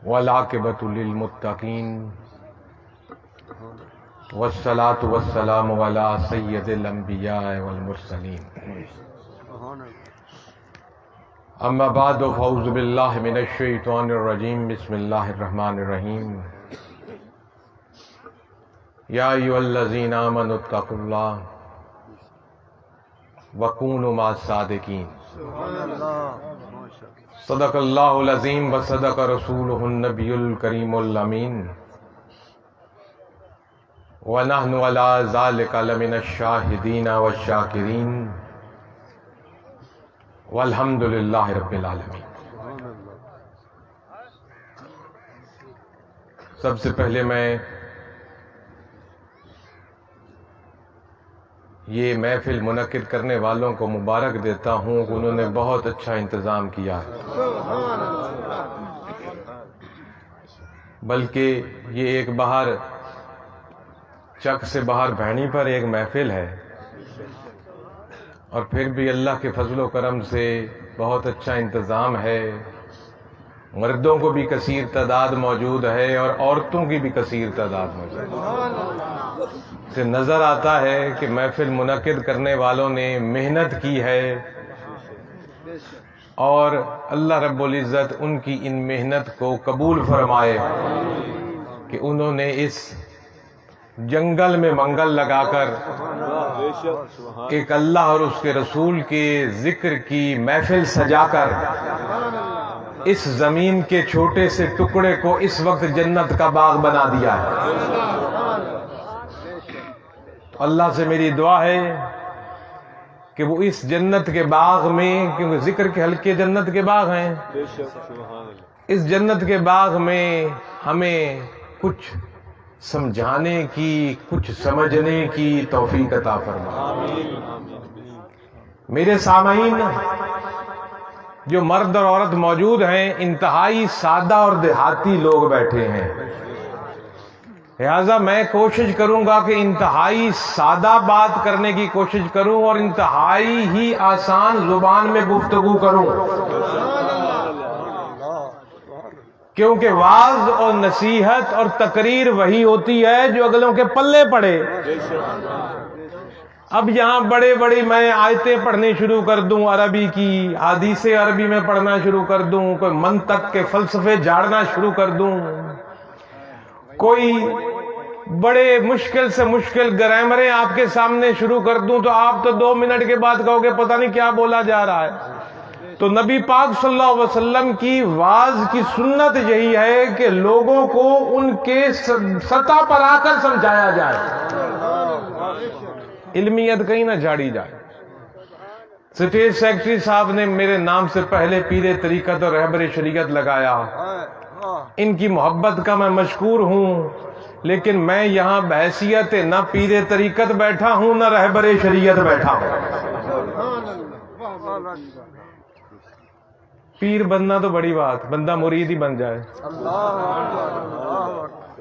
والعاقبۃ للمتقین والصلاۃ والسلام علی سید الانبیاء والمرسلین اما بعد فاعوذ باللہ من الشیطان الرجیم بسم اللہ الرحمن الرحیم یا ایھا الذین آمنوا اتقوا اللہ وکونوا مع الصادقین صدق اللہ العظیم وصدق رسولہ النبی الکریم الامین ونحن علی ذلک لمن الشاہدین والشاکرین والحمد للہ رب العالمین۔ سب سے پہلے میں یہ محفل منعقد کرنے والوں کو مبارک دیتا ہوں کہ انہوں نے بہت اچھا انتظام کیا ہے، بلکہ یہ ایک باہر چک سے باہر بھینی پر ایک محفل ہے، اور پھر بھی اللہ کے فضل و کرم سے بہت اچھا انتظام ہے۔ مردوں کو بھی کثیر تعداد موجود ہے اور عورتوں کی بھی کثیر تعداد موجود ہے۔ سے نظر آتا ہے کہ محفل منعقد کرنے والوں نے محنت کی ہے، اور اللہ رب العزت ان کی ان محنت کو قبول فرمائے کہ انہوں نے اس جنگل میں منگل لگا کر ایک اللہ اور اس کے رسول کے ذکر کی محفل سجا کر اس زمین کے چھوٹے سے ٹکڑے کو اس وقت جنت کا باغ بنا دیا ہے۔ اللہ سے میری دعا ہے کہ وہ اس جنت کے باغ میں، کیونکہ ذکر کے حلقے جنت کے باغ ہیں، اس جنت کے باغ میں ہمیں کچھ سمجھانے کی، کچھ سمجھنے کی توفیق عطا فرمائے۔ میرے سامعین، جو مرد اور عورت موجود ہیں انتہائی سادہ اور دیہاتی لوگ بیٹھے ہیں، لہذا میں کوشش کروں گا کہ انتہائی سادہ بات کرنے کی کوشش کروں اور انتہائی ہی آسان زبان میں گفتگو کروں، کیونکہ وعظ اور نصیحت اور تقریر وہی ہوتی ہے جو اگلوں کے پلے پڑے۔ اب یہاں بڑے بڑی میں آیتیں پڑھنی شروع کر دوں عربی کی، حدیث عربی میں پڑھنا شروع کر دوں، کوئی منطق کے فلسفے جھاڑنا شروع کر دوں، کوئی بڑے مشکل سے مشکل گرامریں آپ کے سامنے شروع کر دوں تو آپ تو 2 منٹ کے بعد کہو گے پتہ نہیں کیا بولا جا رہا ہے۔ تو نبی پاک صلی اللہ علیہ وسلم کی واعظ کی سنت یہی ہے کہ لوگوں کو ان کے سطح پر آ کر سمجھایا جائے، علمیت کہیں نہ جھاڑی جائے۔ اسٹیٹ سیکرٹری صاحب نے میرے نام سے پہلے پیر طریقت اور رہبر شریعت لگایا، ان کی محبت کا میں مشکور ہوں، لیکن میں یہاں بحیثیت نہ پیر طریقت بیٹھا ہوں نہ رہبر شریعت بیٹھا ہوں۔ پیر بننا تو بڑی بات، بندہ مرید ہی بن جائے۔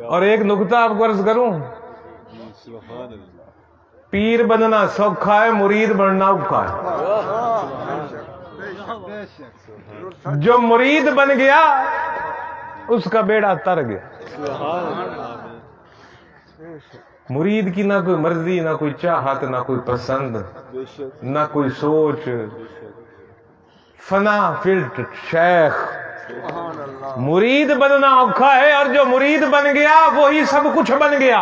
اور ایک نکتہ آپ کو عرض کروں، پیر بننا سوکھا ہے، مرید بننا اوکھا ہے۔ جو مرید بن گیا اس کا بیڑا تر گیا۔ مرید کی نہ کوئی مرضی، نہ کوئی چاہت، نہ کوئی پسند، نہ کوئی سوچ، فنا فلٹ شیخ۔ مرید بننا اوکھا ہے، اور جو مرید بن گیا وہی سب کچھ بن گیا۔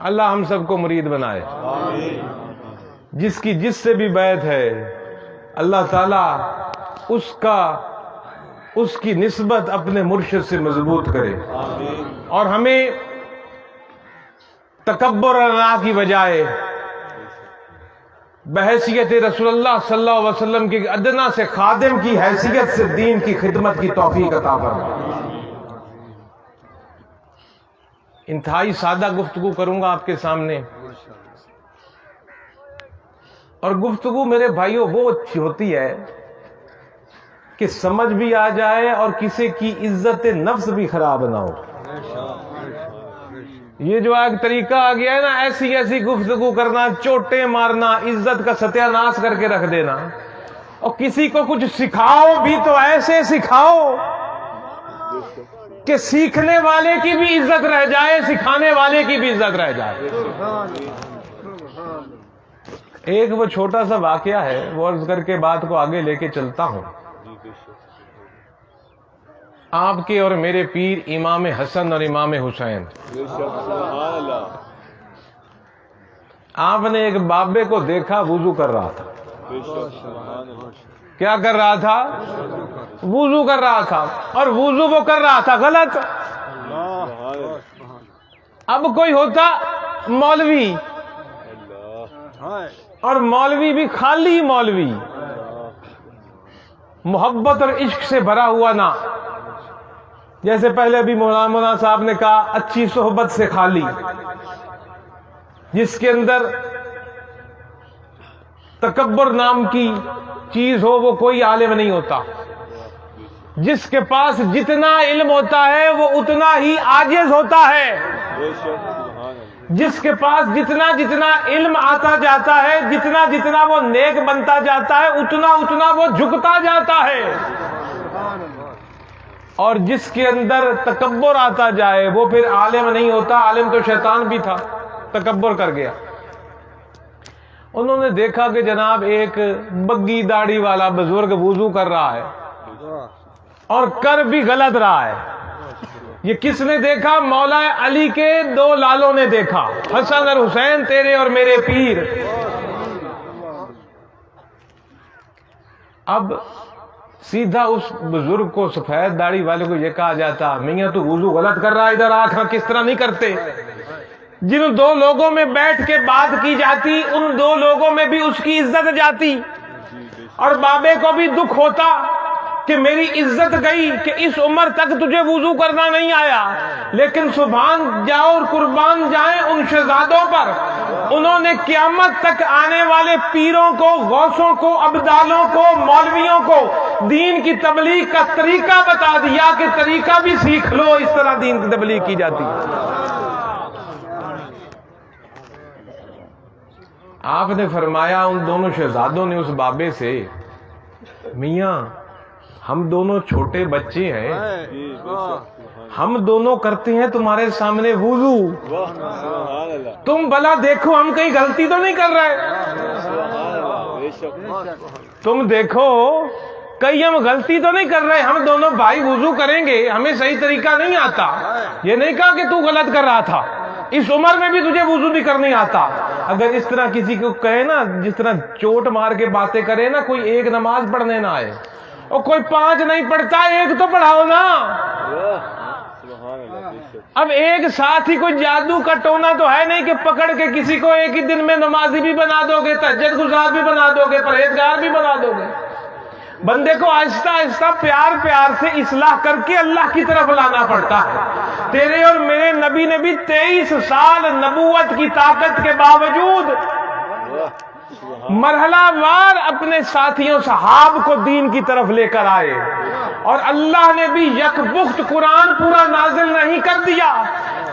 اللہ ہم سب کو مرید بنائے۔ جس کی جس سے بھی بیعت ہے اللہ تعالیٰ اس کی نسبت اپنے مرشد سے مضبوط کرے، اور ہمیں تکبر اور ریا کی بجائے بحیثیت رسول اللہ صلی اللہ علیہ وسلم کے ادنا سے خادم کی حیثیت سے دین کی خدمت کی توفیق عطا فرمائے۔ انتہائی سادہ گفتگو کروں گا آپ کے سامنے، اور گفتگو میرے بھائیوں وہ اچھی ہوتی ہے کہ سمجھ بھی آ جائے اور کسی کی عزت نفس بھی خراب نہ ہو۔ یہ جو ایک طریقہ آ گیا ہے نا، ایسی ایسی گفتگو کرنا، چوٹیں مارنا، عزت کا ستیہ ناش کر کے رکھ دینا، اور کسی کو کچھ سکھاؤ بھی تو ایسے سکھاؤ کہ سیکھنے والے کی بھی عزت رہ جائے، سکھانے والے کی بھی عزت رہ جائے۔ ایک وہ چھوٹا سا واقعہ ہے، وہ عرض کر کے بات کو آگے لے کے چلتا ہوں۔ آپ کے اور میرے پیر امام حسن اور امام حسین، آپ نے ایک بابے کو دیکھا وضو کر رہا تھا۔ کیا کر رہا تھا؟ وضو کر رہا تھا، اور وضو وہ کر رہا تھا غلط۔ اب کوئی ہوتا مولوی، اور مولوی بھی خالی مولوی، محبت اور عشق سے بھرا ہوا نہ، جیسے پہلے بھی مولانا صاحب نے کہا، اچھی صحبت سے خالی، جس کے اندر تکبر نام کی چیز ہو، وہ کوئی عالم نہیں ہوتا۔ جس کے پاس جتنا علم ہوتا ہے وہ اتنا ہی عاجز ہوتا ہے۔ جس کے پاس جتنا جتنا علم آتا جاتا ہے، جتنا جتنا وہ نیک بنتا جاتا ہے، اتنا اتنا وہ جھکتا جاتا ہے۔ اور جس کے اندر تکبر آتا جائے وہ پھر عالم نہیں ہوتا۔ عالم تو شیطان بھی تھا، تکبر کر گیا۔ انہوں نے دیکھا کہ جناب ایک بگی داڑھی والا بزرگ وضو کر رہا ہے، اور کر بھی غلط رہا ہے۔ یہ کس نے دیکھا؟ مولا علی کے دو لالوں نے دیکھا، حسن اور حسین، تیرے اور میرے پیر۔ اب سیدھا اس بزرگ کو، سفید داڑھی والے کو یہ کہا جاتا، میاں تو وضو غلط کر رہا ہے، ادھر آنکھ کس طرح نہیں کرتے۔ جن دو لوگوں میں بیٹھ کے بات کی جاتی، ان دو لوگوں میں بھی اس کی عزت جاتی، اور بابے کو بھی دکھ ہوتا کہ میری عزت گئی، کہ اس عمر تک تجھے وضو کرنا نہیں آیا۔ لیکن سبحان جاؤ اور قربان جائیں ان شہزادوں پر، انہوں نے قیامت تک آنے والے پیروں کو، غوثوں کو، ابدالوں کو، مولویوں کو دین کی تبلیغ کا طریقہ بتا دیا کہ طریقہ بھی سیکھ لو، اس طرح دین کی تبلیغ کی جاتی ہے۔ آپ نے فرمایا، ان دونوں شہزادوں نے اس بابے سے، میاں ہم دونوں چھوٹے بچے ہیں، ہم دونوں کرتے ہیں تمہارے سامنے وضو، تم بھلا دیکھو ہم کہیں غلطی تو نہیں کر رہے، تم دیکھو کہیں ہم غلطی تو نہیں کر رہے۔ ہم دونوں بھائی وضو کریں گے، ہمیں صحیح طریقہ نہیں آتا۔ یہ نہیں کہا کہ تو غلط کر رہا تھا، اس عمر میں بھی تجھے وضو نہیں کرنے آتا۔ اگر اس طرح کسی کو کہے نا، جس طرح چوٹ مار کے باتیں کرے نا، کوئی ایک نماز پڑھنے نہ آئے، اور کوئی 5 نہیں پڑھتا، ایک تو پڑھاؤ نا۔ اب ایک ساتھ ہی کوئی جادو کا ٹونا تو ہے نہیں کہ پکڑ کے کسی کو ایک ہی دن میں نمازی بھی بنا دو گے، تہجد گزار بھی بنا دو گے، پرہیزگار بھی بنا دو گے۔ بندے کو آہستہ آہستہ پیار پیار سے اصلاح کر کے اللہ کی طرف لانا پڑتا ہے۔ تیرے اور میرے نبی نے بھی 23 سال نبوت کی طاقت کے باوجود مرحلہ وار اپنے ساتھیوں صحاب کو دین کی طرف لے کر آئے، اور اللہ نے بھی یکبخت قرآن پورا نازل نہیں کر دیا۔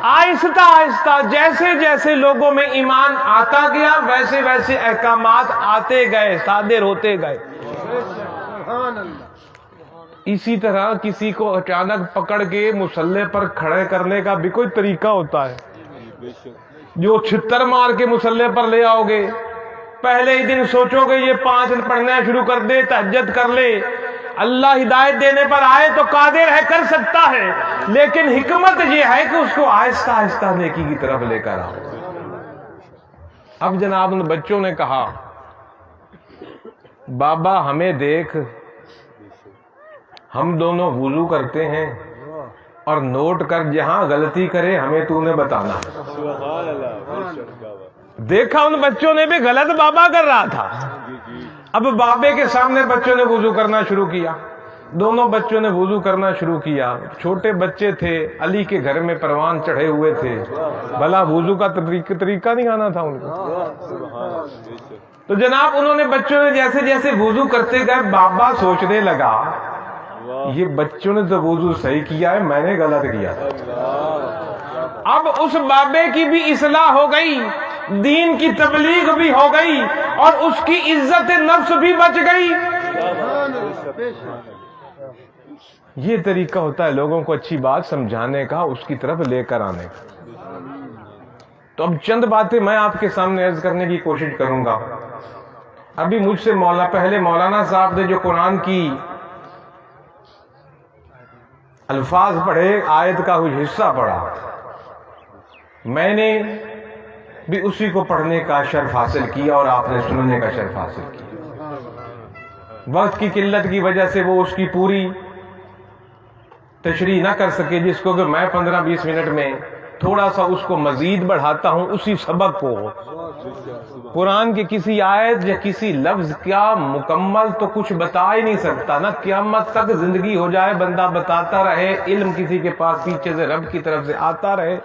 آہستہ آہستہ جیسے جیسے لوگوں میں ایمان آتا گیا، ویسے ویسے احکامات آتے گئے، صادر ہوتے گئے۔ اسی طرح کسی کو اچانک پکڑ کے مصلی پر کھڑے کرنے کا بھی کوئی طریقہ ہوتا ہے۔ جو چھتر مار کے مصلی پر لے آؤ گے، پہلے ہی دن سوچو گے یہ 5 پڑھنا شروع کر دے، تہجد کر لے، اللہ ہدایت دینے پر آئے تو قادر ہے، کر سکتا ہے، لیکن حکمت یہ ہے کہ اس کو آہستہ آہستہ نیکی کی طرف لے کر آؤ۔ اب جناب ان بچوں نے کہا، بابا ہمیں دیکھ، ہم دونوں وضو کرتے ہیں، اور نوٹ کر جہاں غلطی کرے ہمیں تو نے بتانا۔ دیکھا ان بچوں نے بھی غلط بابا کر رہا تھا۔ اب بابے کے سامنے بچوں نے وضو کرنا شروع کیا، دونوں بچوں نے وضو کرنا شروع کیا۔ چھوٹے بچے تھے، علی کے گھر میں پروان چڑھے ہوئے تھے، بھلا وضو کا طریقہ نہیں آنا تھا ان کو۔ تو جناب انہوں نے، بچوں نے جیسے جیسے وضو کرتے گئے، بابا سوچنے لگا یہ بچوں نے تو وضو صحیح کیا ہے، میں نے غلط کیا تھا۔ اب اس بابے کی بھی اصلاح ہو گئی، دین کی تبلیغ بھی ہو گئی، اور اس کی عزت نفس بھی بچ گئی۔ یہ طریقہ ہوتا ہے لوگوں کو اچھی بات سمجھانے کا، اس کی طرف لے کر آنے کا۔ تو اب چند باتیں میں آپ کے سامنے عرض کرنے کی کوشش کروں گا۔ ابھی مجھ سے پہلے مولانا صاحب نے جو قرآن کی الفاظ پڑھے، آیت کا کچھ حصہ پڑھا، میں نے بھی اسی کو پڑھنے کا شرف حاصل کیا اور آپ نے سننے کا شرف حاصل کیا۔ وقت کی قلت کی وجہ سے وہ اس کی پوری تشریح نہ کر سکے، جس کو کہ میں 15-20 منٹ میں تھوڑا سا اس کو مزید بڑھاتا ہوں، اسی سبق کو۔ قرآن کے کسی آیت یا کسی لفظ کا مکمل تو کچھ بتا ہی نہیں سکتا، نہ قیامت تک زندگی ہو جائے بندہ بتاتا رہے، علم کسی کے پاس پیچھے سے رب کی طرف سے آتا رہے،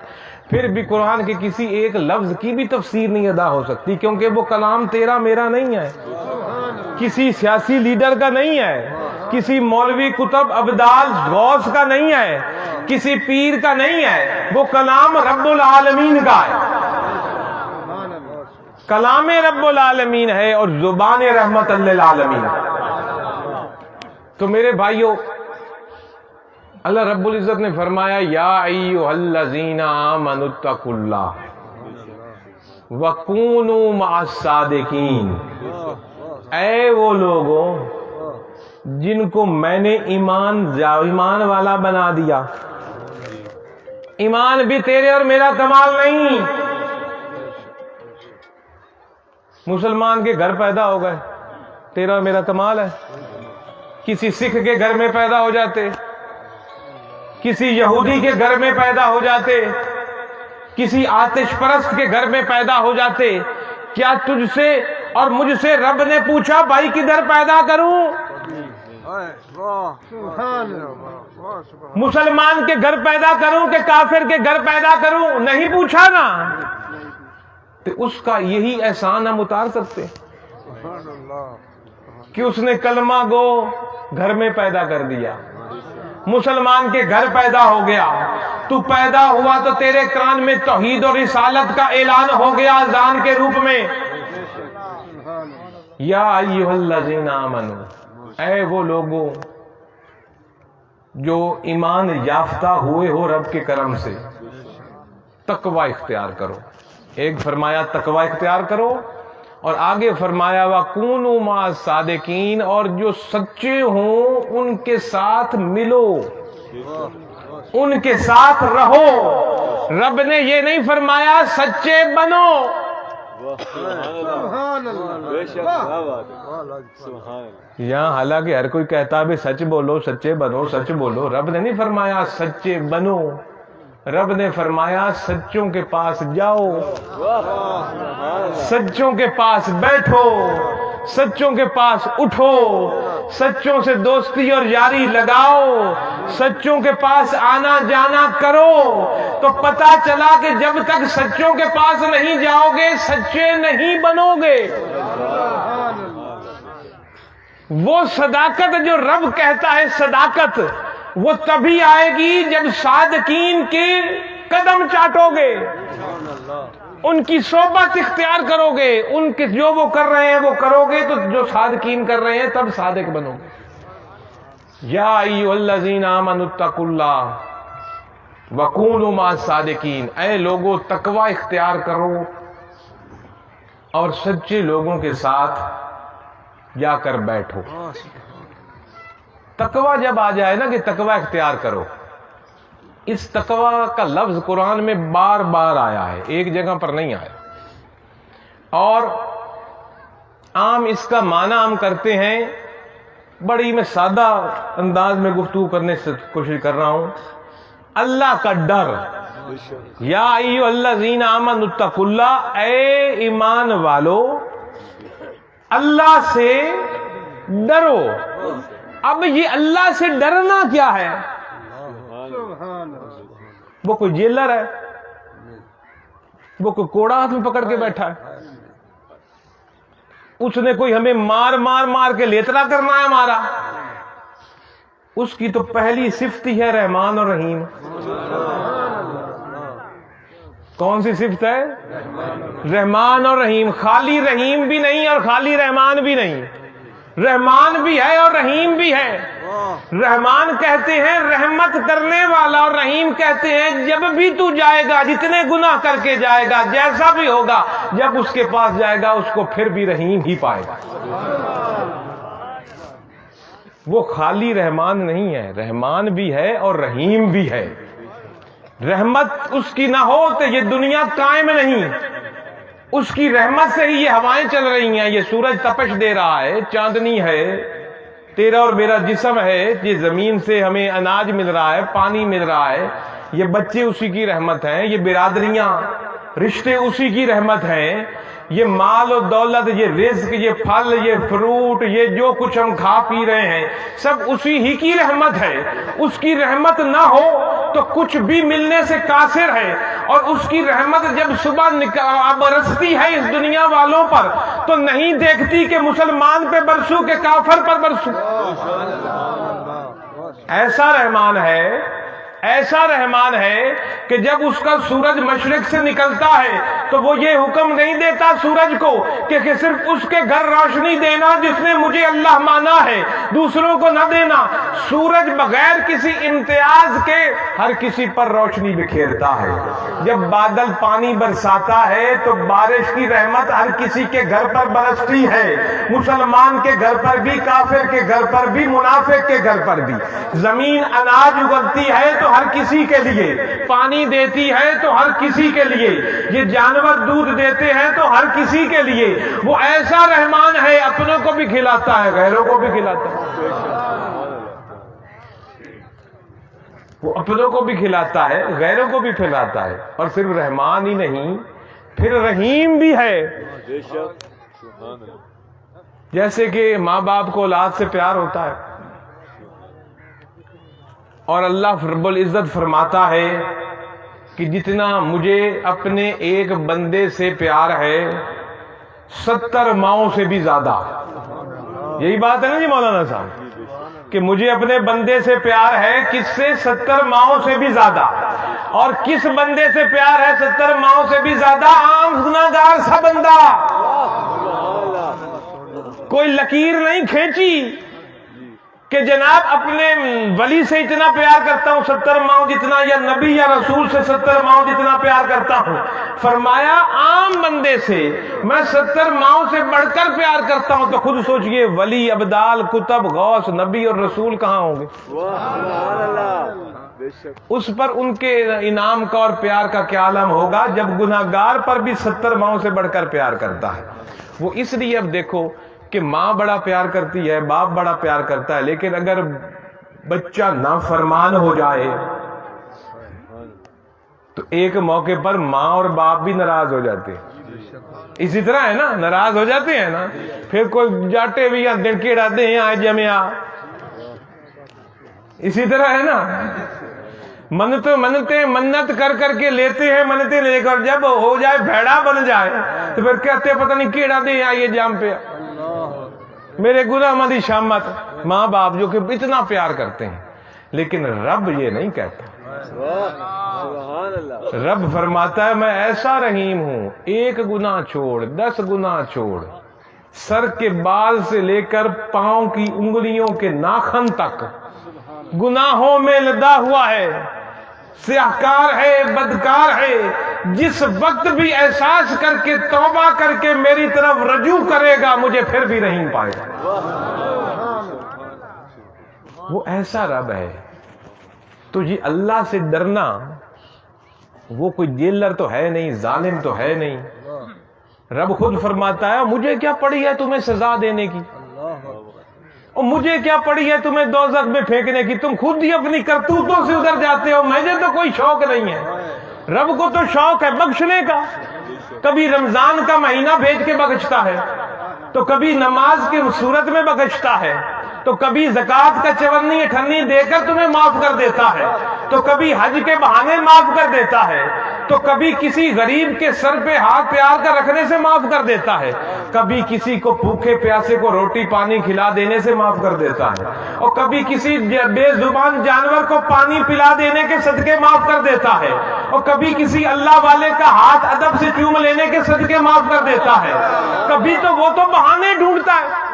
پھر بھی قرآن کے کسی ایک لفظ کی بھی تفسیر نہیں ادا ہو سکتی، کیونکہ وہ کلام تیرا میرا نہیں ہے، کسی سیاسی لیڈر کا نہیں ہے، کسی مولوی کتب ابدال غوث کا نہیں ہے، کسی پیر کا نہیں ہے، وہ کلام رب العالمین کا ہے، کلام رب العالمین ہے اور زبان رحمت للعالمین۔ تو میرے بھائیوں، اللہ رب العزت نے فرمایا یا ایھا الذین آمنوا اتقوا اللہ وکونوا مع الصادقین، اے وہ لوگوں جن کو میں نے ایمان والا بنا دیا۔ ایمان بھی تیرے اور میرا کمال نہیں، مسلمان کے گھر پیدا ہو گئے، تیرا اور میرا کمال ہے۔ کسی سکھ کے گھر میں پیدا ہو جاتے، کسی یہودی کے گھر میں پیدا ہو جاتے، کسی آتش پرست کے گھر میں پیدا ہو جاتے، کیا تجھ سے اور مجھ سے رب نے پوچھا بھائی کدھر پیدا کروں؟ مسلمان کے گھر پیدا کروں کہ کافر کے گھر پیدا کروں؟ نہیں پوچھا نا۔ تو اس کا یہی احسان ہم اتار سکتے کہ اس نے کلمہ گو گھر میں پیدا کر دیا، مسلمان کے گھر پیدا ہو گیا، تو پیدا ہوا تو تیرے کان میں توحید اور رسالت کا اعلان ہو گیا اذان کے روپ میں، یا ایھا الذین آمنوا، اے وہ لوگوں جو ایمان یافتہ ہوئے ہو رب کے کرم سے، تقوی اختیار کرو۔ ایک فرمایا تقوی اختیار کرو، اور آگے فرمایا وَكُونُوا مَعَ الصَّادِقِينَ، اور جو سچے ہوں ان کے ساتھ ملو، ان کے ساتھ رہو۔ رب نے یہ نہیں فرمایا سچے بنو، یہاں حالانکہ ہر کوئی کہتا ہے سچ بولو، سچے بنو، سچ بولو، رب نے نہیں فرمایا سچے بنو، رب نے فرمایا سچوں کے پاس جاؤ، سچوں کے پاس بیٹھو، سچوں کے پاس اٹھو، سچوں سے دوستی اور یاری لگاؤ، سچوں کے پاس آنا جانا کرو۔ تو پتا چلا کہ جب تک سچوں کے پاس نہیں جاؤ گے سچے نہیں بنو گے۔ وہ صداقت جو رب کہتا ہے صداقت، وہ تبھی آئے گی جب صادقین کے قدم چاٹو گے، ان کی صحبت اختیار کرو گے، ان کے جو وہ کر رہے ہیں وہ کرو گے، تو جو صادقین کر رہے ہیں تب صادق بنو گے۔ یا ایھا الذین آمنوا اتقوا اللہ وکونوا مع الصادقین، اے لوگوں تقوی اختیار کرو اور سچے لوگوں کے ساتھ جا کر بیٹھو۔ تقوی جب آ جائے نا کہ تقوی اختیار کرو، اس تقوی کا لفظ قرآن میں بار بار آیا ہے، ایک جگہ پر نہیں آیا، اور عام اس کا معنی ہم کرتے ہیں، بڑی میں سادہ انداز میں گفتگو کرنے سے کوشش کر رہا ہوں، اللہ کا ڈر۔ یا ایھا الذین آمنوا اتقوا اللہ، اے ایمان والو اللہ سے ڈرو۔ اب یہ اللہ سے ڈرنا کیا ہے؟ وہ کوئی جیلر ہے؟ وہ کوئی کوڑا ہاتھ میں پکڑ کے بیٹھا ہے؟ اس نے کوئی ہمیں مار کے لیترا کرنا ہے ہمارا؟ اس کی تو پہلی صفت ہی ہے رحمان اور رحیم۔ کون سی صفت ہے؟ رحمان اور رحیم۔ خالی رحیم بھی نہیں اور خالی رحمان بھی نہیں، رحمان بھی ہے اور رحیم بھی ہے۔ رحمان کہتے ہیں رحمت کرنے والا، اور رحیم کہتے ہیں جب بھی تو جائے گا، جتنے گناہ کر کے جائے گا، جیسا بھی ہوگا، جب اس کے پاس جائے گا اس کو پھر بھی رحیم ہی پائے گا۔ وہ خالی رحمان نہیں ہے، رحمان بھی ہے اور رحیم بھی ہے۔ رحمت اس کی نہ ہو تو یہ دنیا قائم نہیں، اس کی رحمت سے ہی یہ ہوائیں چل رہی ہیں، یہ سورج تپش دے رہا ہے، چاندنی ہے، تیرا اور میرا جسم ہے، یہ زمین سے ہمیں اناج مل رہا ہے، پانی مل رہا ہے، یہ بچے اسی کی رحمت ہیں، یہ برادریاں، رشتے اسی کی رحمت ہیں، یہ مال و دولت، یہ رزق، یہ پھل، یہ فروٹ، یہ جو کچھ ہم کھا پی رہے ہیں، سب اسی ہی کی رحمت ہے۔ اس کی رحمت نہ ہو تو کچھ بھی ملنے سے قاصر ہے، اور اس کی رحمت جب صبح برستی ہے اس دنیا والوں پر تو نہیں دیکھتی کہ مسلمان پہ برسو کہ کافر پر برسو۔ ایسا رحمان ہے، ایسا رحمان ہے کہ جب اس کا سورج مشرق سے نکلتا ہے تو وہ یہ حکم نہیں دیتا سورج کو کہ صرف اس کے گھر روشنی دینا جس نے مجھے اللہ مانا ہے، دوسروں کو نہ دینا۔ سورج بغیر کسی امتیاز کے ہر کسی پر روشنی بکھیرتا ہے۔ جب بادل پانی برساتا ہے تو بارش کی رحمت ہر کسی کے گھر پر برستی ہے، مسلمان کے گھر پر بھی، کافر کے گھر پر بھی، منافق کے گھر پر بھی۔ زمین اناج اگلتی ہے تو ہر کسی کے لیے، پانی دیتی ہے تو ہر کسی کے لیے، یہ جانور دودھ دیتے ہیں تو ہر کسی کے لیے۔ وہ ایسا رحمان ہے، اپنوں کو بھی کھلاتا ہے، غیروں کو بھی کھلاتا ہے، وہ اپنوں کو بھی کھلاتا ہے، غیروں کو بھی کھلاتا ہے۔ اور صرف رحمان ہی نہیں، پھر رحیم بھی ہے۔ جیسے کہ ماں باپ کو اولاد سے پیار ہوتا ہے، اور اللہ رب العزت فرماتا ہے کہ جتنا مجھے اپنے ایک بندے سے پیار ہے 70 ماؤں سے بھی زیادہ۔ یہی بات ہے نا جی مولانا صاحب، کہ مجھے اپنے بندے سے پیار ہے، کس سے؟ 70 ماؤں سے بھی زیادہ۔ اور کس بندے سے پیار ہے 70 ماؤں سے بھی زیادہ؟ عام گناہگار سا بندہ، کوئی لکیر نہیں کھینچی کہ جناب اپنے ولی سے اتنا پیار کرتا ہوں 70 ماؤں جتنا، یا نبی یا رسول سے 70 ماؤں جتنا پیار کرتا ہوں۔ فرمایا عام بندے سے میں 70 ماؤں سے بڑھ کر پیار کرتا ہوں، تو خود سوچئے ولی، ابدال، کتب، غوث، نبی اور رسول کہاں ہوں گے؟ اس پر ان کے انعام کا اور پیار کا کیا عالم ہوگا جب گناہگار پر بھی 70 ماؤں سے بڑھ کر پیار کرتا ہے۔ وہ اس لیے اب دیکھو کہ ماں بڑا پیار کرتی ہے، باپ بڑا پیار کرتا ہے، لیکن اگر بچہ نافرمان ہو جائے تو ایک موقع پر ماں اور باپ بھی ناراض ہو جاتے ہیں۔ اسی طرح ہے نا، ناراض ہو جاتے ہیں نا، پھر کوئی جاٹے بھی دڑکے ڈاتے ہیں آئے جمیا، اسی طرح ہے نا، منت کر کر کے لیتے ہیں، منتیں لے کر جب ہو جائے بھیڑا بن جائے تو پھر کہتے ہیں پتہ نہیں کیڑا دے آئیے جام پہ میرے گناہ مدی شامت۔ ماں باپ جو کہ اتنا پیار کرتے ہیں، لیکن رب یہ نہیں کہتا۔ رب فرماتا ہے میں ایسا رحیم ہوں، 1 گناہ چھوڑ، 10 گناہ چھوڑ، سر کے بال سے لے کر پاؤں کی انگلیوں کے ناخن تک گناہوں میں لدا ہوا ہے، سیاہکار ہے، بدکار ہے۔ جس وقت بھی احساس کر کے توبہ کر کے میری طرف رجوع کرے گا مجھے پھر بھی نہیں پائے گا۔ وہ ایسا رب ہے۔ تو یہ اللہ سے ڈرنا، وہ کوئی جیلر تو ہے نہیں، ظالم تو ہے نہیں۔ رب خود فرماتا ہے مجھے کیا پڑی ہے تمہیں سزا دینے کی، اور مجھے کیا پڑی ہے تمہیں دوزخ میں پھینکنے کی، تم خود ہی اپنی کرتوتوں سے ادھر جاتے ہو، مجھے تو کوئی شوق نہیں ہے۔ رب کو تو شوق ہے بخشنے کا، کبھی رمضان کا مہینہ بھیج کے بخشتا ہے، تو کبھی نماز کی صورت میں بخشتا ہے، تو کبھی زکوٰۃ کا 54 58 دے کر تمہیں معاف کر دیتا ہے، تو کبھی حج کے بہانے معاف کر دیتا ہے، تو کبھی کسی غریب کے سر پہ ہاتھ پیار کر رکھنے سے معاف کر دیتا ہے، کبھی کسی کو بھوکے پیاسے کو روٹی پانی کھلا دینے سے معاف کر دیتا ہے، اور کبھی کسی بے زبان جانور کو پانی پلا دینے کے صدقے معاف کر دیتا ہے، اور کبھی کسی اللہ والے کا ہاتھ ادب سے چوم لینے کے صدقے معاف کر دیتا ہے۔ کبھی تو وہ تو بہانے ڈھونڈتا ہے،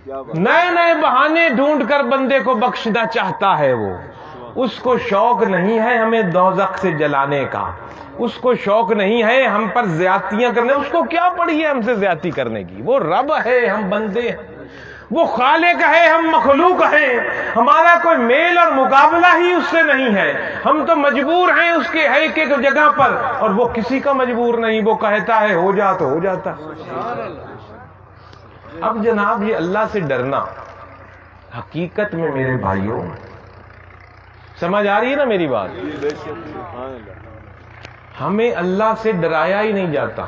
نئے نئے بہانے ڈھونڈ کر بندے کو بخشنا چاہتا ہے وہ. اس کو شوق نہیں ہے ہمیں دوزخ سے جلانے کا, اس کو شوق نہیں ہے ہم پر زیادتیاں کرنے, اس کو کیا پڑی ہے ہم سے زیادتی کرنے کی. وہ رب ہے, ہم بندے ہیں. وہ خالق ہے, ہم مخلوق ہیں. ہمارا کوئی میل اور مقابلہ ہی اس سے نہیں ہے. ہم تو مجبور ہیں اس کے ایک ایک جگہ پر, اور وہ کسی کا مجبور نہیں. وہ کہتا ہے ہو جا تو ہو جاتا. اب جناب یہ اللہ سے ڈرنا حقیقت میں میرے بھائیوں سمجھ آ رہی ہے نا میری بات؟ ہمیں اللہ سے ڈرایا ہی نہیں جاتا.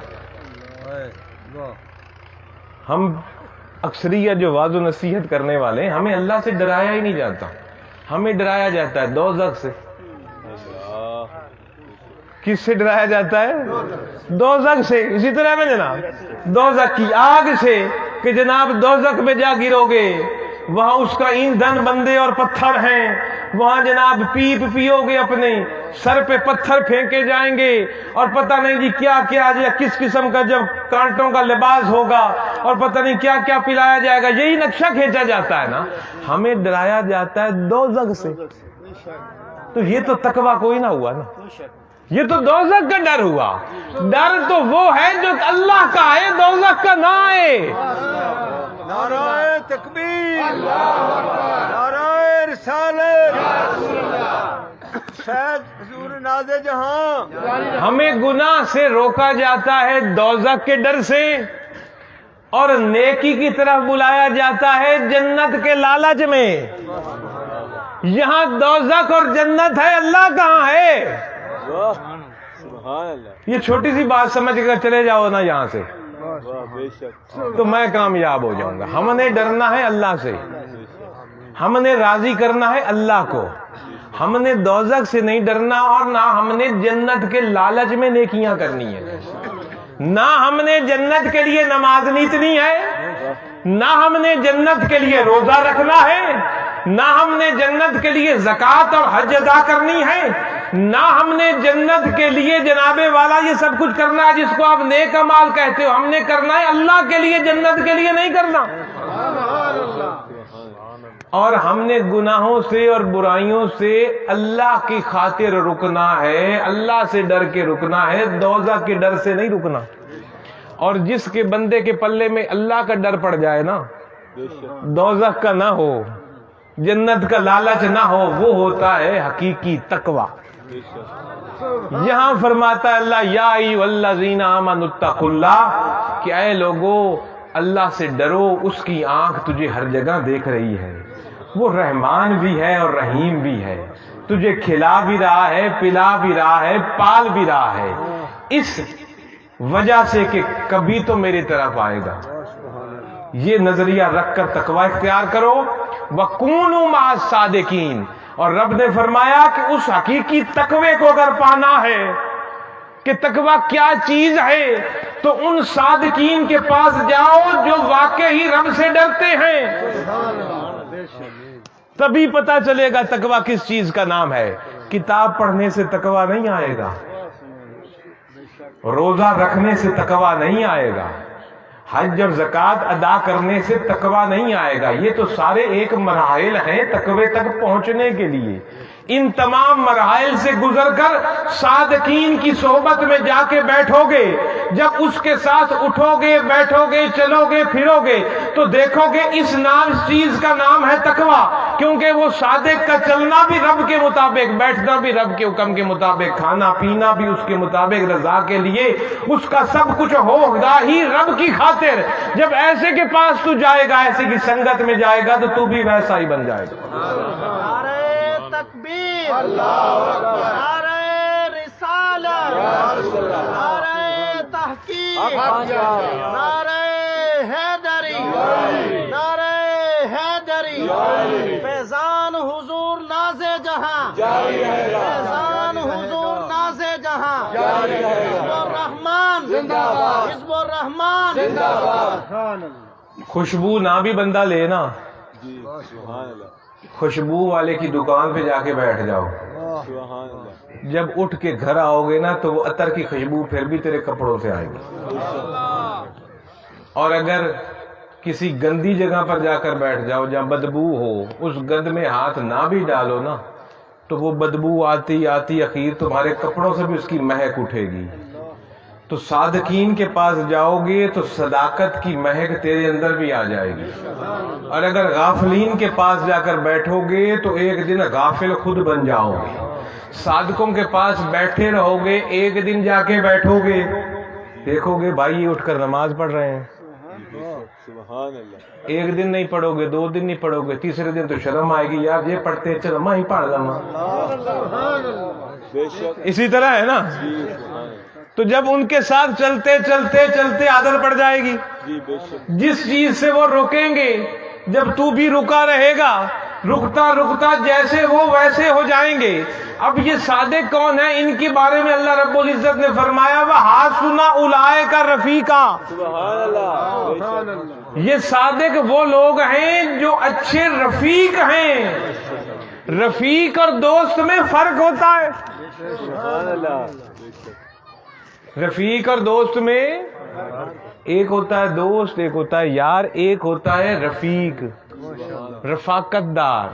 ہم اکثریت جو واضح نصیحت کرنے والے ہیں, ہمیں اللہ سے ڈرایا ہی نہیں جاتا. ہمیں ڈرایا جاتا ہے دوزخ سے. کس سے ڈرایا جاتا ہے؟ دوزخ سے. اسی طرح میں جناب دوزخ کی آگ سے, کہ جناب دوزخ میں جا گرو گے, وہاں اس کا ایندھن بندے اور پتھر ہیں. وہاں جناب پیپ پیو گے, اپنے سر پہ پتھر پھینکے جائیں گے, اور پتہ نہیں جی کیا کیا جائے, کس قسم کا جب کانٹوں کا لباس ہوگا, اور پتہ نہیں کیا کیا پلایا جائے گا. یہی نقشہ کھینچا جاتا ہے نا. ہمیں ڈرایا جاتا ہے دوزخ سے. تو یہ تو تقویٰ کوئی نہ ہوا نا, یہ تو دوزخ کا ڈر ہوا. ڈر تو وہ ہے جو اللہ کا ہے, دوزخ کا نہ ہے. نعرہ تکبیر, نعرہ رسالت, شاید حضور ناز جہاں. ہمیں گناہ سے روکا جاتا ہے دوزخ کے ڈر سے, اور نیکی کی طرف بلایا جاتا ہے جنت کے لالچ میں. یہاں دوزخ اور جنت ہے, اللہ کہاں ہے؟ یہ چھوٹی سی بات سمجھ کر چلے جاؤ نا یہاں سے, تو میں کامیاب ہو جاؤں گا. ہم نے ڈرنا ہے اللہ سے, ہم نے راضی کرنا ہے اللہ کو. ہم نے دوزخ سے نہیں ڈرنا, اور نہ ہم نے جنت کے لالچ میں نیکیاں کرنی ہے. نہ ہم نے جنت کے لیے نماز نیتنی ہے, نہ ہم نے جنت کے لیے روزہ رکھنا ہے, نہ ہم نے جنت کے لیے زکوٰۃ اور حج ادا کرنی ہے, نہ ہم نے جنت کے لیے جناب والا یہ سب کچھ کرنا ہے جس کو آپ نیک اعمال کہتے ہو. ہم نے کرنا ہے اللہ کے لیے, جنت کے لیے نہیں کرنا. اور ہم نے گناہوں سے اور برائیوں سے اللہ کی خاطر رکنا ہے, اللہ سے ڈر کے رکنا ہے, دوزخ کے ڈر سے نہیں رکنا. اور جس کے بندے کے پلے میں اللہ کا ڈر پڑ جائے نا, دوزخ کا نہ ہو, جنت کا لالچ نہ ہو, وہ ہوتا ہے حقیقی تقویٰ. یہاں فرماتا ہے اللہ, یا ایھا الذین آمنوا اتقوا اللہ, کہ اے لوگو اللہ سے ڈرو, اس کی آنکھ تجھے ہر جگہ دیکھ رہی ہے. وہ رحمان بھی ہے اور رحیم بھی ہے, تجھے کھلا بھی رہا ہے, پلا بھی رہا ہے, پال بھی رہا ہے, اس وجہ سے کہ کبھی تو میری طرف آئے گا. یہ نظریہ رکھ کر تقویٰ اختیار کرو. وَكُونُوا مَعَ الصَّادِقِينَ. اور رب نے فرمایا کہ اس حقیقی تقوی کو اگر پانا ہے کہ تقویٰ کیا چیز ہے, تو ان صادقین کے پاس جاؤ جو واقعی رب سے ڈرتے ہیں. تبھی پتا چلے گا تقویٰ کس چیز کا نام ہے. کتاب پڑھنے سے تقویٰ نہیں آئے گا, روزہ رکھنے سے تقویٰ نہیں آئے گا, حج اور زکوٰۃ ادا کرنے سے تقویٰ نہیں آئے گا. یہ تو سارے ایک مراحل ہیں تقوی تک پہنچنے کے لیے. ان تمام مراحل سے گزر کر صادقین کی صحبت میں جا کے بیٹھو گے, جب اس کے ساتھ اٹھو گے, بیٹھو گے, چلو گے, پھرو گے, تو دیکھو گے اس چیز کا نام ہے تقویٰ. کیونکہ وہ صادق کا چلنا بھی رب کے مطابق, بیٹھنا بھی رب کے حکم کے مطابق, کھانا پینا بھی اس کے مطابق, رضا کے لیے, اس کا سب کچھ ہوگا ہی رب کی خاطر. جب ایسے کے پاس تو جائے گا, ایسے کی سنگت میں جائے گا, تو بھی ویسا ہی بن جائے گا. تکبیر, نعرہ رسالت, نعرہ تحقیق, نعرہ حیدری, نعرہ حیدری. فیضان حضور ناز جہاں, فیضان حضور ناز جہاں. حزب الرحمان زندہ باد, حزب الرحمان زندہ باد. خوشبو نہ بھی بندہ لینا, خوشبو والے کی دکان پہ جا کے بیٹھ جاؤ. جب اٹھ کے گھر آؤ گے نا, تو وہ عطر کی خوشبو پھر بھی تیرے کپڑوں سے آئے گی. اور اگر کسی گندی جگہ پر جا کر بیٹھ جاؤ جہاں بدبو ہو، اس گند میں ہاتھ نہ بھی ڈالو نا تو وہ بدبو آتی آتی اخیر تمہارے کپڑوں سے بھی اس کی مہک اٹھے گی۔ تو صادقین کے پاس جاؤ گے تو صداقت کی مہک تیرے اندر بھی آ جائے گی، اور اگر غافلین کے پاس جا کر بیٹھو گے تو ایک دن غافل خود بن جاؤ گے۔ صادقوں کے پاس بیٹھے رہو گے، ایک دن جا کے بیٹھو گے، دیکھو گے بھائی یہ اٹھ کر نماز پڑھ رہے ہیں۔ ایک دن نہیں پڑھو گے، 2 دن نہیں پڑھو گے، تیسرے دن تو شرم آئے گی، یار یہ پڑھتے ہیں چلو میں ہی پڑھ لوں۔ اسی طرح ہے نا، تو جب ان کے ساتھ چلتے چلتے چلتے عادت پڑ جائے گی، جس چیز سے وہ روکیں گے جب تو بھی رکا رہے گا، رکتا رکتا جیسے وہ ویسے ہو جائیں گے۔ اب یہ صادق کون ہیں؟ ان کے بارے میں اللہ رب العزت نے فرمایا وَحَسُنَ أُولَٰئِکَ رَفِیقًا، یہ صادق وہ لوگ ہیں جو اچھے رفیق ہیں۔ رفیق اور دوست میں فرق ہوتا ہے، رفیق اور دوست میں ایک ہوتا ہے دوست، ایک ہوتا ہے یار، ایک ہوتا ہے رفیق، رفاقت دار۔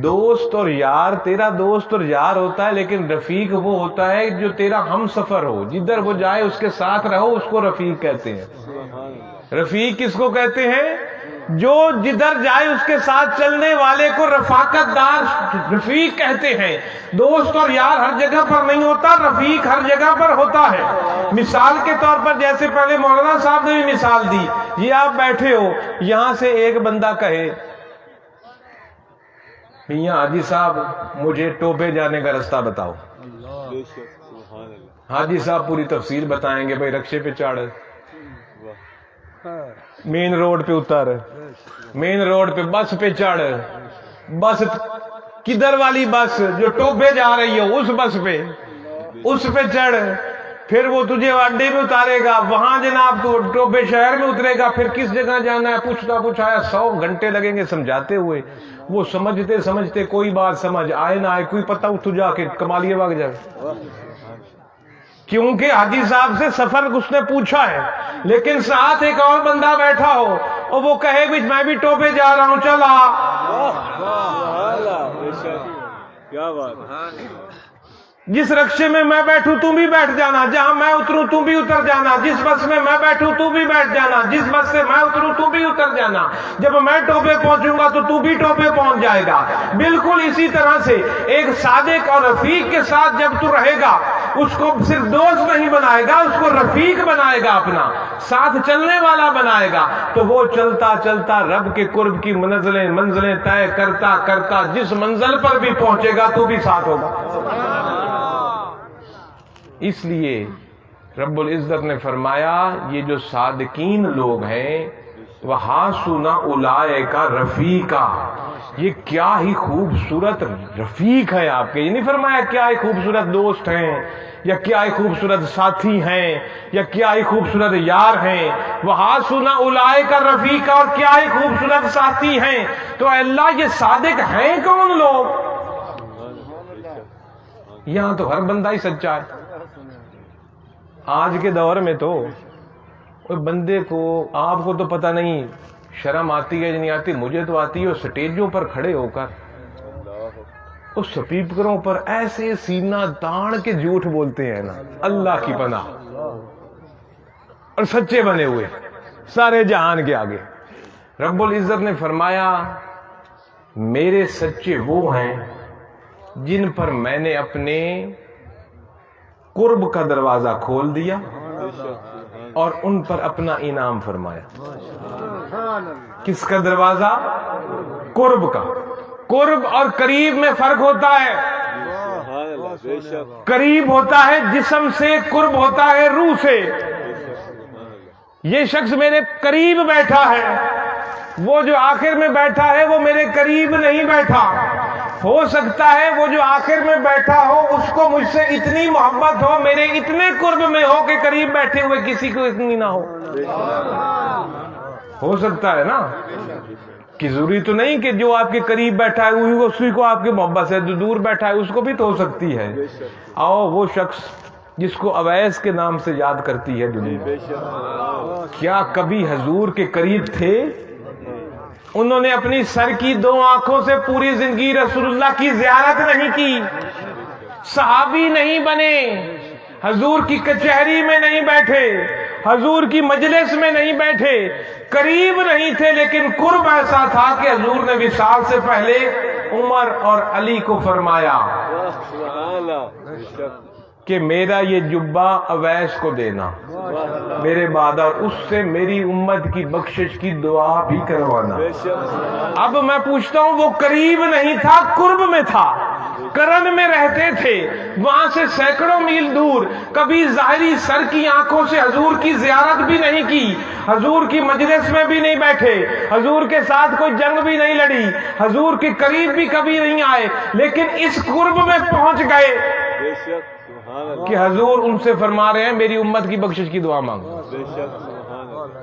دوست اور یار، تیرا دوست اور یار ہوتا ہے، لیکن رفیق وہ ہوتا ہے جو تیرا ہم سفر ہو، جدھر وہ جائے اس کے ساتھ رہو، اس کو رفیق کہتے ہیں۔ رفیق کس کو کہتے ہیں؟ جو جدھر جائے اس کے ساتھ چلنے والے کو رفاقت دار رفیق کہتے ہیں۔ دوست اور یار ہر جگہ پر نہیں ہوتا، رفیق ہر جگہ پر ہوتا ہے۔ مثال کے طور پر جیسے پہلے مولانا صاحب نے بھی مثال دی، یہ آپ بیٹھے ہو، یہاں سے ایک بندہ کہے میاں حاجی صاحب مجھے ٹوبے جانے کا رستہ بتاؤ، حاجی صاحب پوری تفصیل بتائیں گے، بھائی رکشے پہ چڑھ، مین روڈ پہ اتر، مین روڈ پہ بس پہ چڑھ، بس کدھر والی بس جو ٹوبے جا رہی ہو اس بس پہ، اس پہ چڑھ، پھر وہ تجھے اڈے میں اتارے گا، وہاں جناب تو ٹوبے شہر میں اترے گا، پھر کس جگہ جانا ہے پوچھتا پوچھایا 100 گھنٹے لگیں گے سمجھاتے ہوئے، وہ سمجھتے سمجھتے کوئی بات سمجھ آئے نہ آئے، کوئی پتہ تو جا کے کمالیے بھاگ جائے، کیونکہ حاجی صاحب سے سفر اس نے پوچھا ہے۔ لیکن ساتھ ایک اور بندہ بیٹھا ہو اور وہ کہے بھی میں بھی ٹوبے جا رہا ہوں، چلا، کیا بات، جس رکشے میں میں بیٹھوں تم بھی بیٹھ جانا، جہاں میں اتروں تم بھی اتر جانا، جس بس میں میں بیٹھوں تو بھی بیٹھ جانا، جس بس سے میں اتروں تو بھی اتر جانا، جب میں ٹوبے پہنچوں گا تو بھی ٹوبے پہنچ جائے گا۔ بالکل اسی طرح سے ایک صادق اور رفیق کے ساتھ جب تو رہے گا، اس کو صرف دوست نہیں بنائے گا، اس کو رفیق بنائے گا، اپنا ساتھ چلنے والا بنائے گا، تو وہ چلتا چلتا رب کے قرب کی منزلیں طے کرتا کرتا جس منزل پر بھی پہنچے گا تو بھی ساتھ ہوگا۔ اس لیے رب العزت نے فرمایا یہ جو صادقین لوگ ہیں وَحَسُنَ أُولَٰئِکَ رَفِیقًا، یہ کیا ہی خوبصورت رفیق ہے آپ کے۔ یہ نہیں فرمایا کیا ہی خوبصورت دوست ہیں، یا کیا ہی خوبصورت ساتھی ہیں، یا کیا ہی خوبصورت یار ہیں۔ وَحَسُنَ أُولَٰئِکَ رَفِیقًا، اور کیا ہی خوبصورت ساتھی ہیں۔ تو اے اللہ یہ صادق ہیں کون لوگ؟ یہاں تو ہر بندہ ہی سچا ہے۔ آج کے دور میں تو بندے کو، آپ کو تو پتہ نہیں شرم آتی ہے یا نہیں آتی، مجھے تو آتی ہے، سٹیجوں پر کھڑے ہو کر اس سپیکروں پر ایسے سینہ تاڑ کے جھوٹ بولتے ہیں نا، اللہ کی پناہ، اور سچے بنے ہوئے سارے جہان کے آگے۔ رب العزت نے فرمایا میرے سچے وہ ہیں جن پر میں نے اپنے قرب کا دروازہ کھول دیا اور ان پر اپنا انعام فرمایا۔ کس کا دروازہ؟ قرب کا۔ قرب اور قریب میں فرق ہوتا ہے۔ قریب ہوتا ہے جسم سے، قرب ہوتا ہے روح سے۔ یہ شخص میرے قریب بیٹھا ہے، وہ جو آخر میں بیٹھا ہے وہ میرے قریب نہیں بیٹھا۔ ہو سکتا ہے وہ جو آخر میں بیٹھا ہو اس کو مجھ سے اتنی محبت ہو، میرے اتنے قرب میں ہو کہ قریب بیٹھے ہوئے کسی کو اتنی نہ ہو سکتا ہے نا، کہ ضروری تو نہیں کہ جو آپ کے قریب بیٹھا ہے اسی کو آپ کی محبت ہے، جو دور بیٹھا ہے اس کو بھی تو ہو سکتی ہے۔ آؤ وہ شخص جس کو اویس کے نام سے یاد کرتی ہے دنیا، کیا کبھی حضور کے قریب تھے؟ انہوں نے اپنی سر کی 2 آنکھوں سے پوری زندگی رسول اللہ کی زیارت نہیں کی، صحابی نہیں بنے، حضور کی کچہری میں نہیں بیٹھے، حضور کی مجلس میں نہیں بیٹھے، قریب نہیں تھے، لیکن قرب ایسا تھا کہ حضور نے وصال سے پہلے عمر اور علی کو فرمایا کہ میرا یہ جبہ اویس کو دینا میرے بعد، اور اس سے میری امت کی بخشش کی دعا بھی کروانا۔ اب میں پوچھتا ہوں، وہ قریب نہیں تھا، قرب میں تھا، کرن میں رہتے تھے، وہاں سے سینکڑوں میل دور، کبھی ظاہری سر کی آنکھوں سے حضور کی زیارت بھی نہیں کی، حضور کی مجلس میں بھی نہیں بیٹھے، حضور کے ساتھ کوئی جنگ بھی نہیں لڑی، حضور کے قریب بھی کبھی نہیں آئے، لیکن اس قرب میں پہنچ گئے کہ حضور ان سے فرما رہے ہیں میری امت کی بخشش کی دعا مانگو۔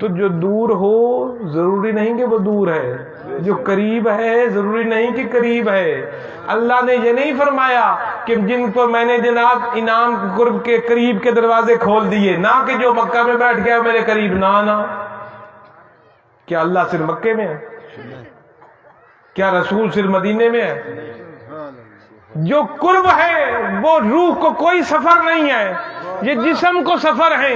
تو جو دور ہو ضروری نہیں کہ وہ دور ہے، جو قریب ہے ضروری نہیں کہ قریب ہے۔ اللہ نے یہ نہیں فرمایا کہ جن کو میں نے جناب انعام قرب کے قریب کے دروازے کھول دیے، نہ کہ جو مکہ میں بیٹھ گیا میرے قریب، نہ کیا اللہ صرف مکے میں ہے؟ کیا رسول صرف مدینے میں ہے؟ جو قرب ہے وہ روح کو کوئی سفر نہیں ہے، یہ جسم کو سفر ہے۔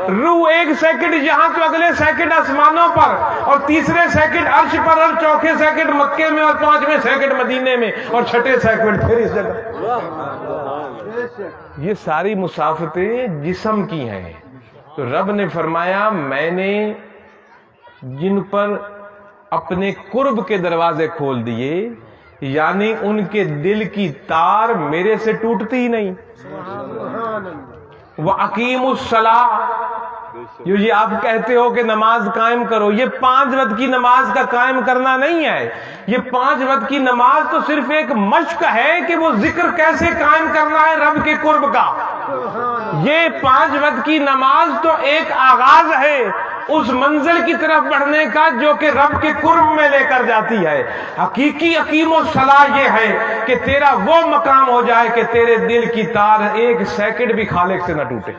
روح 1 سیکنڈ یہاں تو اگلے سیکنڈ آسمانوں پر، اور تیسرے سیکنڈ عرش پر، اور چوتھے سیکنڈ مکے میں، اور 5ویں سیکنڈ مدینے میں، اور 6ٹھے سیکنڈ پھر اس جگہ۔ یہ ساری مسافتیں جسم کی ہیں۔ تو رب نے فرمایا میں نے جن پر اپنے قرب کے دروازے کھول دیے، یعنی ان کے دل کی تار میرے سے ٹوٹتی ہی نہیں۔ وَأَقِیمُوا الصَّلَاةَ، جو یہ آپ کہتے ہو کہ نماز قائم کرو، یہ 5 وقت کی نماز کا قائم کرنا نہیں ہے، یہ 5 وقت کی نماز تو صرف ایک مشق ہے کہ وہ ذکر کیسے قائم کرنا ہے رب کے قرب کا۔ یہ 5 وقت کی نماز تو ایک آغاز ہے اس منزل کی طرف بڑھنے کا جو کہ رب کے قرب میں لے کر جاتی ہے۔ حقیقی اقیم الصلاۃ یہ ہے کہ تیرا وہ مقام ہو جائے کہ تیرے دل کی تار 1 سیکنڈ بھی خالق سے نہ ٹوٹے،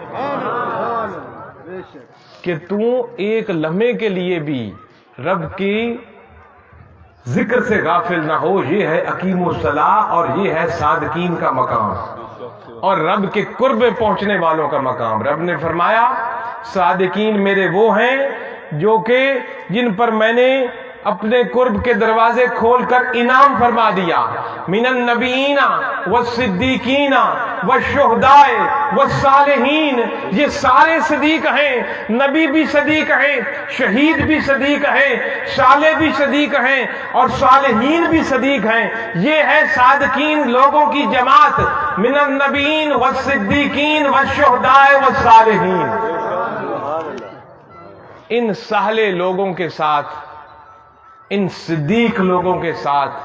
کہ تو ایک لمحے کے لیے بھی رب کی ذکر سے غافل نہ ہو۔ یہ ہے اقیم الصلاۃ، اور یہ ہے صادقین کا مقام اور رب کے قرب میں پہنچنے والوں کا مقام۔ رب نے فرمایا صادقین میرے وہ ہیں جو کہ جن پر میں نے اپنے قرب کے دروازے کھول کر انعام فرما دیا۔ من النبیین والصدیقین والشہداء والصالحین، یہ سارے صدیق ہیں، نبی بھی صدیق ہیں، شہید بھی صدیق ہیں، صالح بھی صدیق ہیں، اور صالحین بھی صدیق ہیں۔ یہ ہے صادقین لوگوں کی جماعت، من النبیین والصدیقین والشہداء والصالحین۔ ان صالح لوگوں کے ساتھ، ان صدیق لوگوں کے ساتھ،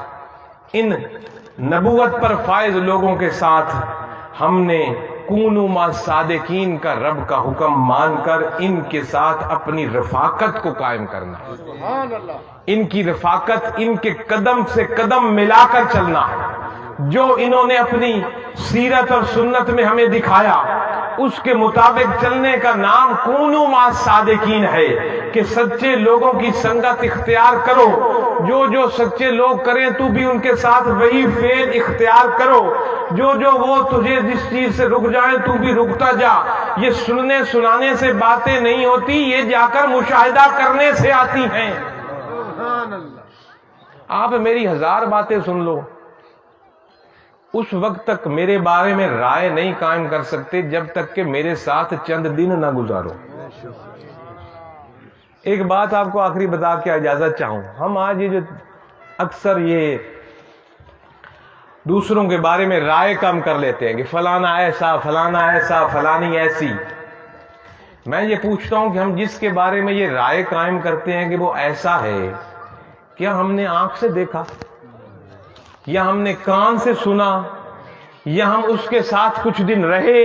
ان نبوت پر فائز لوگوں کے ساتھ ہم نے کونوا مع صادقین کا رب کا حکم مان کر ان کے ساتھ اپنی رفاقت کو قائم کرنا ہے۔ ان کی رفاقت، ان کے قدم سے قدم ملا کر چلنا ہے۔ جو انہوں نے اپنی سیرت اور سنت میں ہمیں دکھایا اس کے مطابق چلنے کا نام کونوا مع صادقین ہے، کہ سچے لوگوں کی سنگت اختیار کرو، جو سچے لوگ کریں تو بھی ان کے ساتھ وہی فعل اختیار کرو، جو وہ تجھے جس چیز سے رک جائیں تو بھی رکتا جا۔ یہ سننے سنانے سے باتیں نہیں ہوتی، یہ جا کر مشاہدہ کرنے سے آتی ہیں۔ آپ میری 1000 باتیں سن لو، اس وقت تک میرے بارے میں رائے نہیں قائم کر سکتے جب تک کہ میرے ساتھ چند دن نہ گزارو۔ ایک بات آپ کو آخری بتا کے اجازت چاہوں، ہم آج یہ جو اکثر یہ دوسروں کے بارے میں رائے کم کر لیتے ہیں کہ فلانا ایسا، فلانا ایسا، فلانی ایسی، میں یہ پوچھتا ہوں کہ ہم جس کے بارے میں یہ رائے قائم کرتے ہیں کہ وہ ایسا ہے، کیا ہم نے آنکھ سے دیکھا، یا ہم نے کان سے سنا، یا ہم اس کے ساتھ کچھ دن رہے،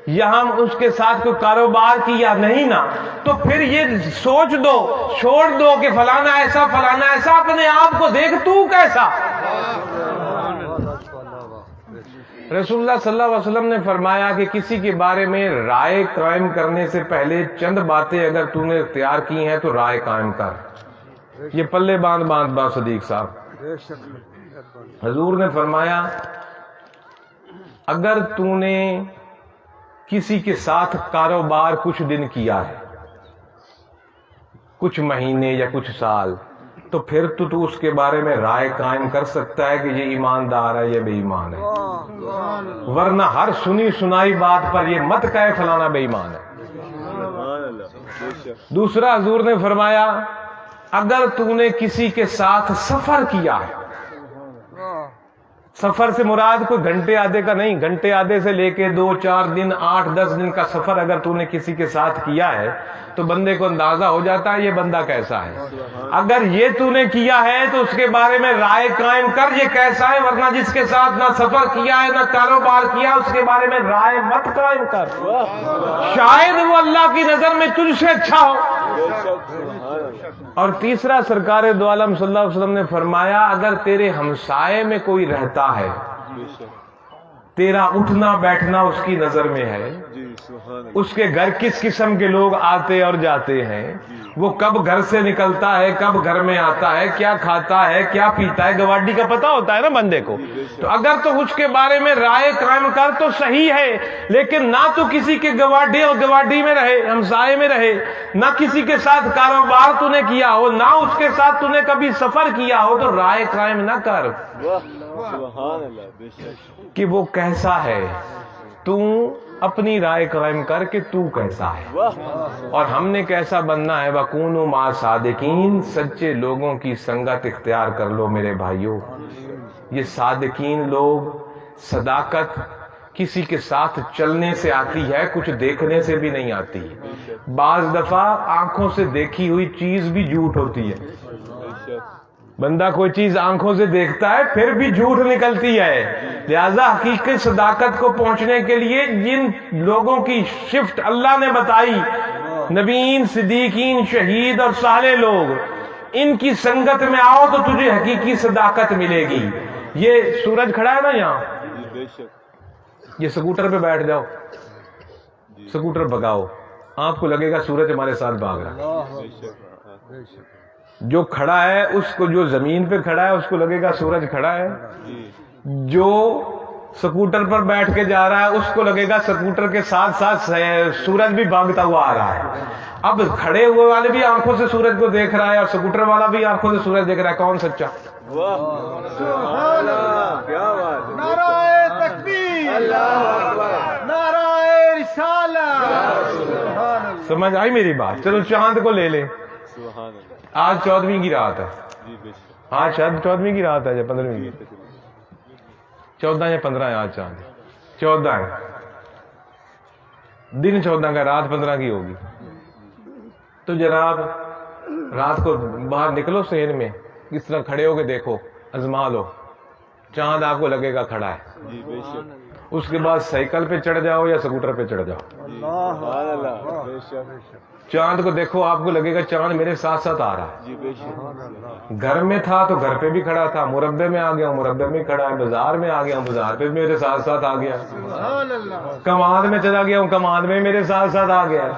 یا ہم اس کے ساتھ کوئی کاروبار کیا؟ نہیں نا۔ تو پھر یہ سوچ دو، چھوڑ دو کہ فلانا ایسا، فلانا ایسا، اپنے آپ کو دیکھ تو کیسا۔ رسول اللہ صلی اللہ علیہ وسلم نے فرمایا کہ کسی کے بارے میں رائے قائم کرنے سے پہلے چند باتیں اگر تو نے اختیار کی ہیں تو رائے قائم کر۔ یہ پلے باندھ صدیق صاحب۔ حضور نے فرمایا اگر تو نے کسی کے ساتھ کاروبار کچھ دن کیا ہے، کچھ مہینے یا کچھ سال، تو پھر تو اس کے بارے میں رائے قائم کر سکتا ہے کہ یہ ایماندار ہے یا بے ایمان ہے، ورنہ ہر سنی سنائی بات پر یہ مت کہے فلانا بے ایمان ہے۔ دوسرا حضور نے فرمایا اگر تو نے کسی کے ساتھ سفر کیا ہے، سفر سے مراد کوئی گھنٹے آدھے کا نہیں، گھنٹے آدھے سے لے کے 2 4 دن 8 10 دن کا سفر اگر تو نے کسی کے ساتھ کیا ہے تو بندے کو اندازہ ہو جاتا ہے یہ بندہ کیسا ہے۔ اگر یہ تو نے کیا ہے تو اس کے بارے میں رائے قائم کر یہ کیسا ہے، ورنہ جس کے ساتھ نہ سفر کیا ہے نہ کاروبار کیا اس کے بارے میں رائے مت قائم کر، شاید وہ اللہ کی نظر میں تجھ سے اچھا ہو۔ اور تیسرا سرکار دو عالم صلی اللہ علیہ وسلم نے فرمایا اگر تیرے ہمسائے میں کوئی رہتا ہے، تیرا اٹھنا بیٹھنا اس کی نظر میں ہے، اس کے گھر کس قسم کے لوگ آتے اور جاتے ہیں، وہ کب گھر سے نکلتا ہے کب گھر میں آتا ہے، کیا کھاتا ہے کیا پیتا ہے، گواڈی کا پتہ ہوتا ہے نا بندے کو، تو اگر تو اس کے بارے میں رائے قائم کر تو صحیح ہے، لیکن نہ تو کسی کے گواڈی میں رہے، ہمسائے میں رہے، نہ کسی کے ساتھ کاروبار تو نے کیا ہو، نہ اس کے ساتھ تو نے کبھی سفر کیا ہو، تو رائے قائم نہ کر کہ وہ کیسا ہے، تو اپنی رائے قائم کر کے تو کیسا ہے۔ اور ہم نے کیسا بننا ہے، وَكُونُوا مَعَ صادقین، سچے لوگوں کی سنگت اختیار کر لو میرے بھائیوں۔ یہ صادقین لوگ، صداقت کسی کے ساتھ چلنے سے آتی ہے، کچھ دیکھنے سے بھی نہیں آتی۔ بعض دفعہ آنکھوں سے دیکھی ہوئی چیز بھی جھوٹ ہوتی ہے، بندہ کوئی چیز آنکھوں سے دیکھتا ہے پھر بھی جھوٹ نکلتی ہے۔ لہذا حقیقی صداقت کو پہنچنے کے لیے جن لوگوں کی شفٹ اللہ نے بتائی، نبیین، صدیقین، شہید اور صالح لوگ، ان کی سنگت میں آؤ تو تجھے حقیقی صداقت ملے گی۔ یہ سورج کھڑا ہے نا یہاں، یہ سکوٹر پہ بیٹھ جاؤ، سکوٹر بھگاؤ، آپ کو لگے گا سورج ہمارے ساتھ بھاگ رہا ہے۔ جو کھڑا ہے اس کو، جو زمین پہ کھڑا ہے اس کو لگے گا سورج کھڑا ہے، جو سکوٹر پر بیٹھ کے جا رہا ہے اس کو لگے گا سکوٹر کے ساتھ ساتھ سورج بھی بھاگتا ہوا آ رہا ہے۔ اب کھڑے ہوئے والے بھی آنکھوں سے سورج کو دیکھ رہا ہے اور سکوٹر والا بھی آنکھوں سے سورج دیکھ رہا ہے، کون سچا؟ نعرہ تکبیر، نعرہ رسالت۔ سمجھ آئی میری بات؟ چلو چاند کو لے لیں، آج 14ویں کی رات ہے، آج شاید 14ویں کی رات ہے یا 15ویں کی، 14 یا 15 ہے آج چاند، 14 ہے، دن 14 کا، رات 15 کی ہوگی۔ تو جناب رات کو باہر نکلو صحن میں، کس طرح کھڑے ہو کے دیکھو، ازما لو، چاند آپ کو لگے گا کھڑا ہے۔ اس کے بعد سائیکل پہ چڑھ جاؤ یا سکوٹر پہ چڑھ جاؤ، چاند کو دیکھو، آپ کو لگے گا چاند میرے ساتھ ساتھ آ رہا ہے۔ گھر میں تھا تو گھر پہ بھی کھڑا تھا، مربع میں آ گیا ہوں مربع میں کھڑا ہے، بازار میں آ گیا ہوں بازار پہ میرے ساتھ ساتھ آ گیا، کماند میں چلا گیا ہوں کماند میں میرے ساتھ ساتھ آ گیا۔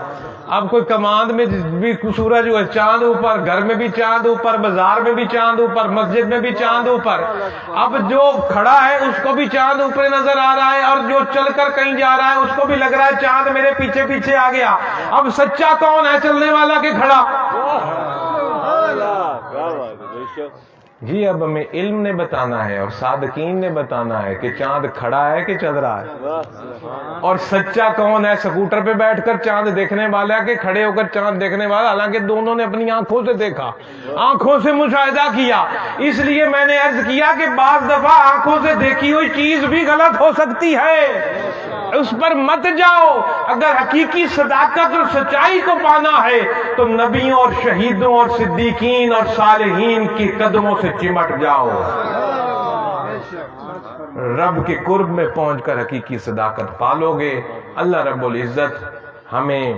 اب کوئی کماند میں بھی سورج ہوا، چاند اوپر، گھر میں بھی چاند اوپر، بازار میں بھی چاند اوپر، مسجد میں بھی چاند اوپر۔ اب جو کھڑا ہے اس کو بھی چاند اوپر نظر آ رہا ہے، اور جو چل کر کہیں جا رہا ہے اس کو بھی لگ رہا ہے چاند میرے پیچھے پیچھے آ گیا۔ اب سچا کون ہے، چلنے والا کہ کھڑا؟ جی اب ہمیں علم نے بتانا ہے اور صادقین نے بتانا ہے کہ چاند کھڑا ہے کہ چل رہا ہے، اور سچا کون ہے، سکوٹر پہ بیٹھ کر چاند دیکھنے والا کہ کھڑے ہو کر چاند دیکھنے والا۔ حالانکہ دونوں نے اپنی آنکھوں سے دیکھا، آنکھوں سے مشاہدہ کیا۔ اس لیے میں نے عرض کیا کہ بعض دفعہ آنکھوں سے دیکھی ہوئی چیز بھی غلط ہو سکتی ہے، اس پر مت جاؤ۔ اگر حقیقی صداقت اور سچائی کو پانا ہے تو نبیوں اور شہیدوں اور صدیقین اور صالحین کی قدموں سے چمٹ جاؤ، رب کے قرب میں پہنچ کر حقیقی صداقت پالو گے۔ اللہ رب العزت ہمیں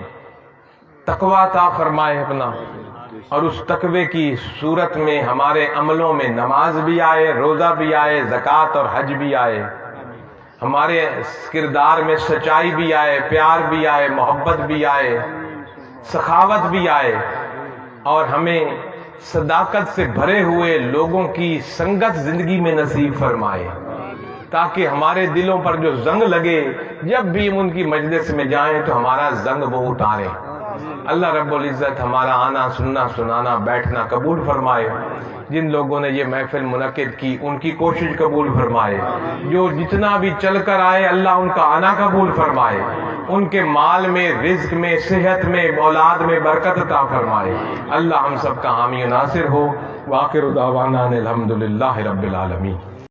تقوی عطا فرمائے اپنا، اور اس تقوی کی صورت میں ہمارے عملوں میں نماز بھی آئے، روزہ بھی آئے، زکوٰۃ اور حج بھی آئے۔ ہمارے کردار میں سچائی بھی آئے، پیار بھی آئے، محبت بھی آئے، سخاوت بھی آئے، اور ہمیں صداقت سے بھرے ہوئے لوگوں کی سنگت زندگی میں نصیب فرمائے، تاکہ ہمارے دلوں پر جو زنگ لگے جب بھی ہم ان کی مجلس میں جائیں تو ہمارا زنگ وہ اتارے۔ اللہ رب العزت ہمارا آنا، سننا، سنانا، بیٹھنا قبول فرمائے۔ جن لوگوں نے یہ محفل منعقد کی ان کی کوشش قبول فرمائے، جو جتنا بھی چل کر آئے اللہ ان کا آنا قبول فرمائے، ان کے مال میں، رزق میں، صحت میں، اولاد میں برکت عطا فرمائے۔ اللہ ہم سب کا حامی و ناصر ہو۔ وآخر دعوانا ان الحمدللہ رب العالمین۔